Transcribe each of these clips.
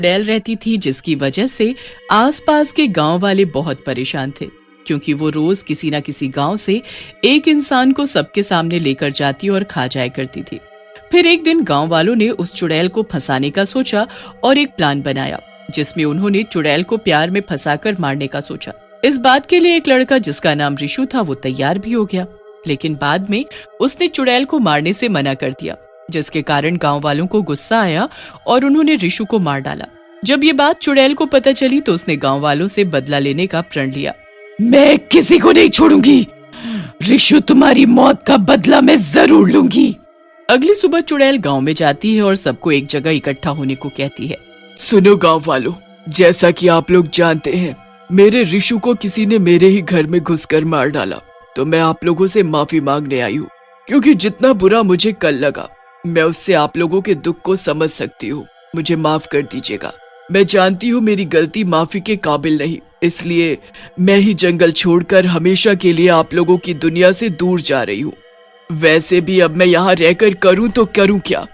चुड़ैल रहती थी, जिसकी वजह से आसपास के गांव वाले बहुत परेशान थे, क्योंकि वो रोज किसी न किसी गांव से एक इंसान को सबके सामने लेकर जाती और खा जाया करती थी। फिर एक दिन गांव वालों ने उस चुड़ैल को फंसाने का सोचा और एक प्लान बनाया, जिसमें उन्होंने चुड़ैल को प्यार में फंसाकर मारने का सोचा। इस बात के लिए एक लड़का जिसका नाम रिशु था वो तैयार भी हो गया, लेकिन बाद में उसने चुड़ैल को मारने से मना कर दिया, जिसके कारण गांव वालों को गुस्सा आया और उन्होंने रिशु को मार डाला। जब ये बात चुड़ैल को पता चली तो उसने गांव वालों से बदला लेने का प्रण लिया। मैं किसी को नहीं छोड़ूंगी, रिशु तुम्हारी मौत का बदला मैं जरूर लूंगी। अगली सुबह चुड़ैल गांव में जाती है और सबको एक जगह इकट्ठा होने को कहती है। सुनो गांव वालों, जैसा कि आप लोग जानते हैं, मेरे रिशु को किसी ने मेरे ही घर में घुसकर मार डाला, तो मैं आप लोगों से माफी मांगने आई हूँ, क्योंकि जितना बुरा मुझे कल लगा, मैं उससे आप लोगों के दुख को समझ सकती हूँ। मुझे माफ कर दीजिएगा। मैं जानती हूँ मेरी गलती माफी के काबिल नहीं, इसलिए मैं ही जंगल छोड़कर हमेशा के लिए आप लोगों की दुनिया से दूर जा रही हूँ। वैसे भी अब मैं यहाँ रहकर करूँ तो करूँ क्या,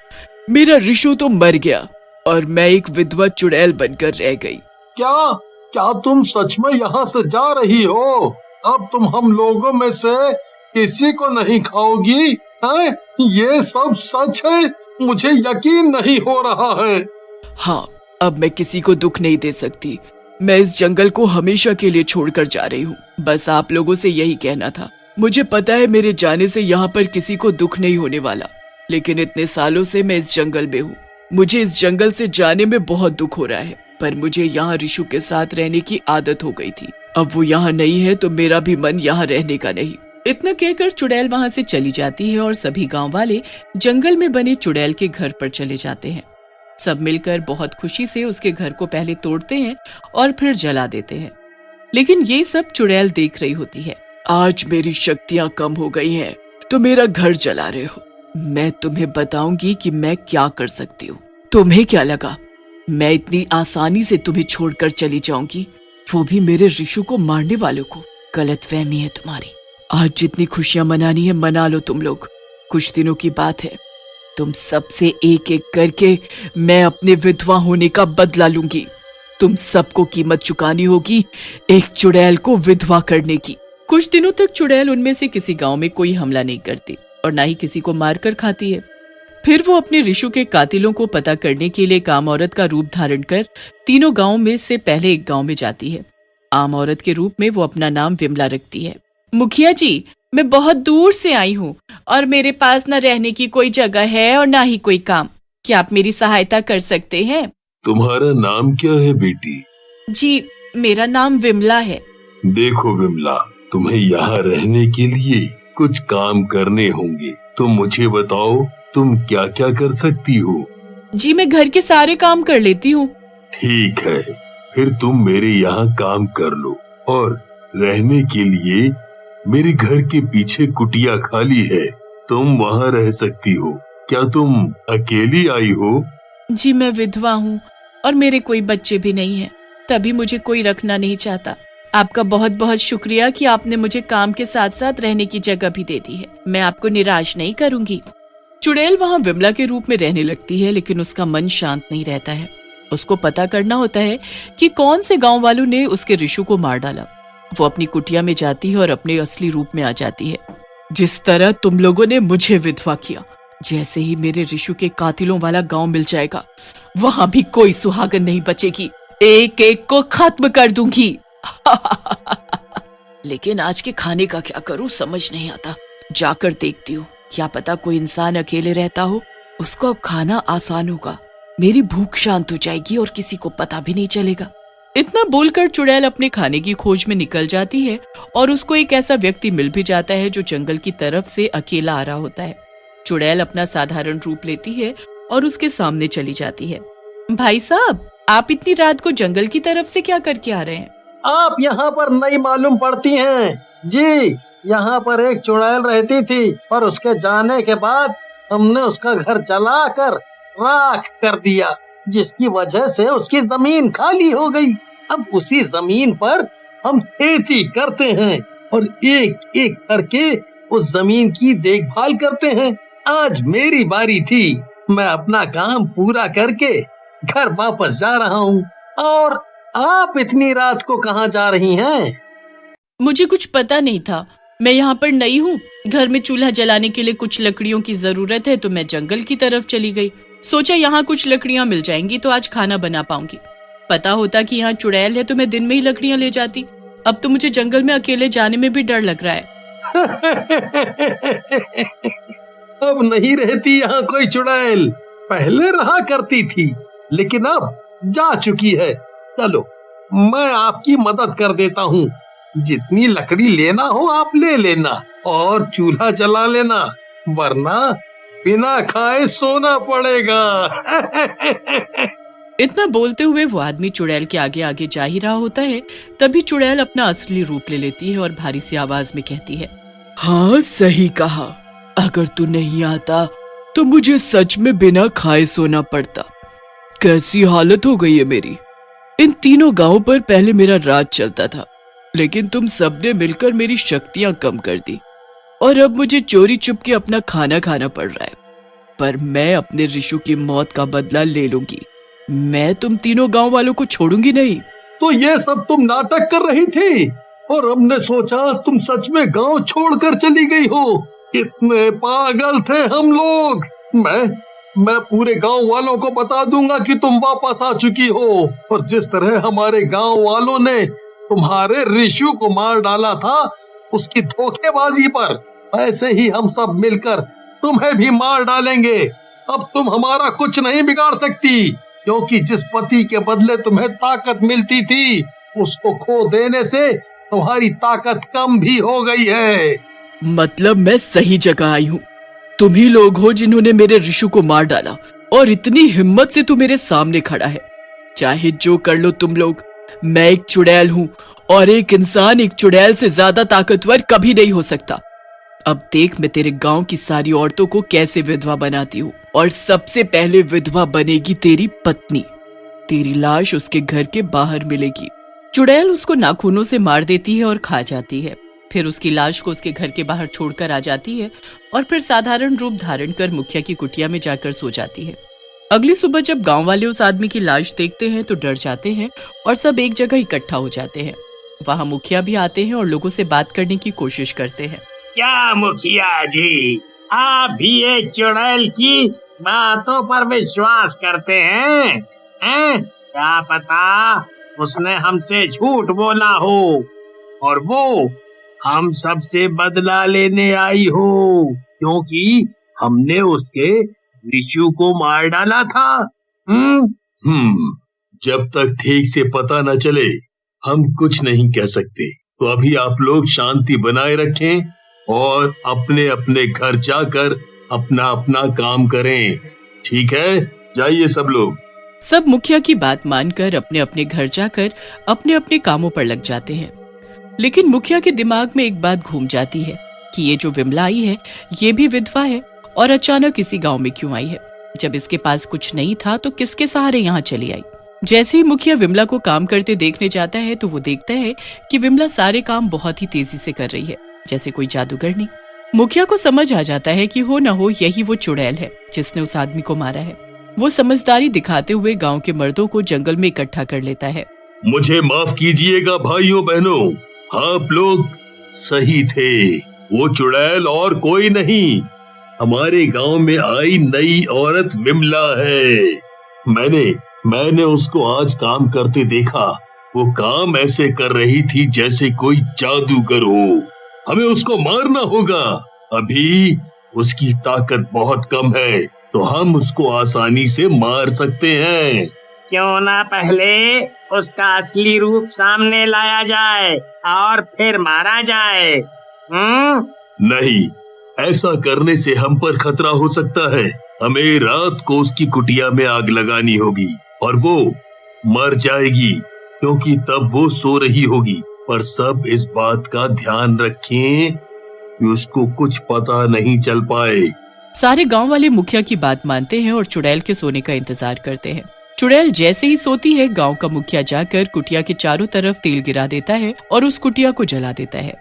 मेरा रिशु तो मर गया और मैं एक विधवा चुड़ैल बनकर रह गई। क्या क्या तुम सच में यहाँ से जा रही हो? अब तुम हम लोगों में से किसी को नहीं खाओगी? हैं? ये सब सच है? मुझे यकीन नहीं हो रहा है। हाँ, अब मैं किसी को दुख नहीं दे सकती। मैं इस जंगल को हमेशा के लिए छोड़कर जा रही हूँ। बस आप लोगों से यही कहना था। मुझे पता है मेरे जाने से यहाँ पर किसी को दुख नहीं होने वाला, लेकिन इतने सालों से मैं इस जंगल में हूँ। मुझे इस जंगल से जाने में बहुत दुख हो रहा है, पर मुझे यहाँ रिशु के साथ रहने की आदत हो गई थी। अब वो यहाँ नहीं है तो मेरा भी मन यहाँ रहने का नहीं। इतना कहकर चुड़ैल वहाँ से चली जाती है और सभी गांव वाले जंगल में बने चुड़ैल के घर पर चले जाते हैं। सब मिलकर बहुत खुशी से उसके घर को पहले तोड़ते हैं और फिर जला देते हैं, लेकिन ये सब चुड़ैल देख रही होती है। आज मेरी शक्तियाँ कम हो गई हैं, तो मेरा घर जला रहे हो। मैं तुम्हें बताऊंगी कि मैं क्या कर सकती हूँ। तुम्हें क्या लगा मैं इतनी आसानी से तुम्हें छोड़कर चली जाऊंगी, वो भी मेरे रिशु को मारने वालों को? गलतफहमी है तुम्हारी। आज जितनी खुशियां मनानी है मना लो तुम लोग। कुछ दिनों की बात है, तुम सबसे एक एक करके मैं अपने विधवा होने का बदला लूंगी। तुम सबको कीमत चुकानी होगी एक चुड़ैल को विधवा करने की। कुछ दिनों तक चुड़ैल उनमें से किसी गांव में कोई हमला नहीं करती और ना ही किसी को मारकर खाती है। फिर वो अपने रिशु के कातिलों को पता करने के लिए काम औरत का रूप धारण कर तीनों गांवों में से पहले एक गांव में जाती है। आम औरत के रूप में वो अपना नाम विमला रखती है। मुखिया जी, मैं बहुत दूर से आई हूँ और मेरे पास न रहने की कोई जगह है और ना ही कोई काम। क्या आप मेरी सहायता कर सकते हैं? तुम्हारा नाम क्या है बेटी? जी, मेरा नाम विमला है। देखो विमला, तुम्हें यहाँ रहने के लिए कुछ काम करने होंगे। तुम मुझे बताओ तुम क्या क्या कर सकती हो? जी, मैं घर के सारे काम कर लेती हूँ। ठीक है, फिर तुम मेरे यहाँ काम कर लो और रहने के लिए मेरे घर के पीछे कुटिया खाली है, तुम वहाँ रह सकती हो। क्या तुम अकेली आई हो? जी, मैं विधवा हूँ और मेरे कोई बच्चे भी नहीं हैं, तभी मुझे कोई रखना नहीं चाहता। आपका बहुत बहुत शुक्रिया कि आपने मुझे काम के साथ साथ रहने की जगह भी दे दी है। मैं आपको निराश नहीं करूंगी। चुड़ैल वहाँ विमला के रूप में रहने लगती है, लेकिन उसका मन शांत नहीं रहता है। उसको पता करना होता है कि कौन से गांव वालों ने उसके रिशु को मार डाला। वो अपनी कुटिया में जाती है और अपने असली रूप में आ जाती है। जिस तरह तुम लोगों ने मुझे विधवा किया, जैसे ही मेरे रिशु के कातिलों वाला गांव मिल जाएगा, वहां भी कोई सुहागन नहीं बचेगी। एक एक को खत्म कर दूंगी। लेकिन आज के खाने का क्या करूं समझ नहीं आता। जाकर देखती हूँ, क्या पता कोई इंसान अकेले रहता हो, उसको अब खाना आसान होगा। मेरी भूख शांत हो जाएगी और किसी को पता भी नहीं चलेगा। इतना बोलकर चुड़ैल अपने खाने की खोज में निकल जाती है और उसको एक ऐसा व्यक्ति मिल भी जाता है जो जंगल की तरफ से अकेला आ रहा होता है। चुड़ैल अपना साधारण रूप लेती है और उसके सामने चली जाती है। भाई साहब, आप इतनी रात को जंगल की तरफ से क्या करके आ रहे हैं? आप यहाँ पर नहीं मालूम पड़ती हैं जी। यहाँ पर एक चुड़ैल रहती थी और उसके जाने के बाद हमने उसका घर जलाकर राख कर दिया, जिसकी वजह से उसकी जमीन खाली हो गई। अब उसी जमीन पर हम खेती करते हैं और एक एक करके उस जमीन की देखभाल करते हैं। आज मेरी बारी थी, मैं अपना काम पूरा करके घर वापस जा रहा हूँ। और आप इतनी रात को कहाँ जा रही हैं? मुझे कुछ पता नहीं था, मैं यहाँ पर नई हूँ। घर में चूल्हा जलाने के लिए कुछ लकड़ियों की जरूरत है तो मैं जंगल की तरफ चली गई। सोचा यहाँ कुछ लकड़ियाँ मिल जाएंगी तो आज खाना बना पाऊंगी। पता होता कि यहाँ चुड़ैल है तो मैं दिन में ही लकड़ियाँ ले जाती। अब तो मुझे जंगल में अकेले जाने में भी डर लग रहा है। अब नहीं रहती यहाँ कोई चुड़ैल, पहले रहा करती थी लेकिन अब जा चुकी है। चलो मैं आपकी मदद कर देता हूँ। जितनी लकड़ी लेना हो आप ले लेना और चूल्हा जला लेना, वरना बिना खाए सोना पड़ेगा। इतना बोलते हुए वो आदमी चुड़ैल के आगे आगे जा ही रहा होता है। तभी चुड़ैल अपना असली रूप ले लेती है और भारी सी आवाज में कहती है, हाँ सही कहा, अगर तू नहीं आता तो मुझे सच में बिना खाए सोना पड़ता। कैसी हालत हो गई है मेरी। इन तीनों गांवों पर पहले मेरा राज चलता था, लेकिन तुम सबने मिलकर मेरी शक्तियां कम कर दी और अब मुझे चोरी चुप के अपना खाना खाना पड़ रहा है। पर मैं अपने ऋषु की मौत का बदला ले लूंगी। मैं तुम तीनों गांव वालों को छोड़ूंगी नहीं। तो ये सब तुम नाटक कर रही थी और हमने सोचा तुम सच में गांव छोड़कर चली गई हो। इतने पागल थे हम लोग। मैं पूरे गांव वालों को बता दूंगा कि तुम वापस आ चुकी हो, और जिस तरह हमारे गांव वालों ने तुम्हारे ऋषु को मार डाला था उसकी धोखेबाजी पर, ऐसे ही हम सब मिलकर तुम्हें भी मार डालेंगे। अब तुम हमारा कुछ नहीं बिगाड़ सकती, क्योंकि जिस पति के बदले तुम्हें ताकत मिलती थी उसको खो देने से तुम्हारी ताकत कम भी हो गई है। मतलब मैं सही जगह आई हूँ। तुम ही लोग हो जिन्होंने मेरे ऋषु को मार डाला और इतनी हिम्मत से तू मेरे सामने खड़ा है। चाहे जो कर लो तुम लोग, मैं एक चुड़ैल हूँ और एक इंसान एक चुड़ैल से ज्यादा ताकतवर कभी नहीं हो सकता। अब देख मैं तेरे गांव की सारी औरतों को कैसे विधवा बनाती हूँ, और सबसे पहले विधवा बनेगी तेरी पत्नी। तेरी लाश उसके घर के बाहर मिलेगी। चुड़ैल उसको नाखूनों से मार देती है और खा जाती है। फिर उसकी लाश को उसके घर के बाहर छोड़कर आ जाती है और फिर साधारण रूप धारण कर मुखिया की कुटिया में जाकर सो जाती है। अगली सुबह जब गांव वाले उस आदमी की लाश देखते हैं तो डर जाते हैं और सब एक जगह इकट्ठा हो जाते हैं। वहां मुखिया भी आते हैं और लोगों से बात करने की कोशिश करते हैं। क्या मुखिया जी, आप भी ये चुड़ैल की बातों पर विश्वास करते हैं? क्या पता उसने हमसे झूठ बोला हो और वो हम सबसे बदला लेने आई हो, क्योंकि हमने उसके ऋषु को मार डाला था। जब तक ठीक से पता न चले हम कुछ नहीं कह सकते। तो अभी आप लोग शांति बनाए रखें और अपने अपने घर जाकर अपना अपना काम करें। ठीक है, जाइए सब लोग। सब मुखिया की बात मानकर अपने अपने घर जाकर अपने अपने कामों पर लग जाते हैं। लेकिन मुखिया के दिमाग में एक बात घूम जाती है कि ये जो विमला आई है ये भी विधवा है और अचानक इसी गांव में क्यों आई है। जब इसके पास कुछ नहीं था तो किसके सहारे यहाँ चली आई। जैसे ही मुखिया विमला को काम करते देखने जाता है तो वो देखता है कि विमला सारे काम बहुत ही तेजी से कर रही है, जैसे कोई जादूगरनी। मुखिया को समझ आ जाता है कि हो न हो यही वो चुड़ैल है जिसने उस आदमी को मारा है। वो समझदारी दिखाते हुए गांव के मर्दों को जंगल में इकट्ठा कर लेता है। मुझे माफ कीजिएगा भाइयों बहनों, आप लोग सही थे। वो चुड़ैल और कोई नहीं, हमारे गांव में आई नई औरत विमला है। मैंने उसको आज काम करते देखा। वो काम ऐसे कर रही थी जैसे कोई जादूगर हो। हमें उसको मारना होगा। अभी उसकी ताकत बहुत कम है तो हम उसको आसानी से मार सकते हैं। क्यों ना पहले उसका असली रूप सामने लाया जाए और फिर मारा जाए। नहीं, ऐसा करने से हम पर खतरा हो सकता है। हमें रात को उसकी कुटिया में आग लगानी होगी और वो मर जाएगी, क्योंकि तब वो सो रही होगी। पर सब इस बात का ध्यान रखें कि उसको कुछ पता नहीं चल पाए। सारे गांव वाले मुखिया की बात मानते हैं और चुड़ैल के सोने का इंतजार करते हैं। चुड़ैल जैसे ही सोती है, गांव का मुखिया जाकर कुटिया के चारों तरफ तेल गिरा देता है और उस कुटिया को जला देता है।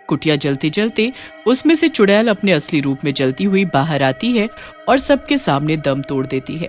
कुटिया जलते जलते उसमें से चुड़ैल अपने असली रूप में जलती हुई बाहर आती है और सबके सामने दम तोड़ देती है।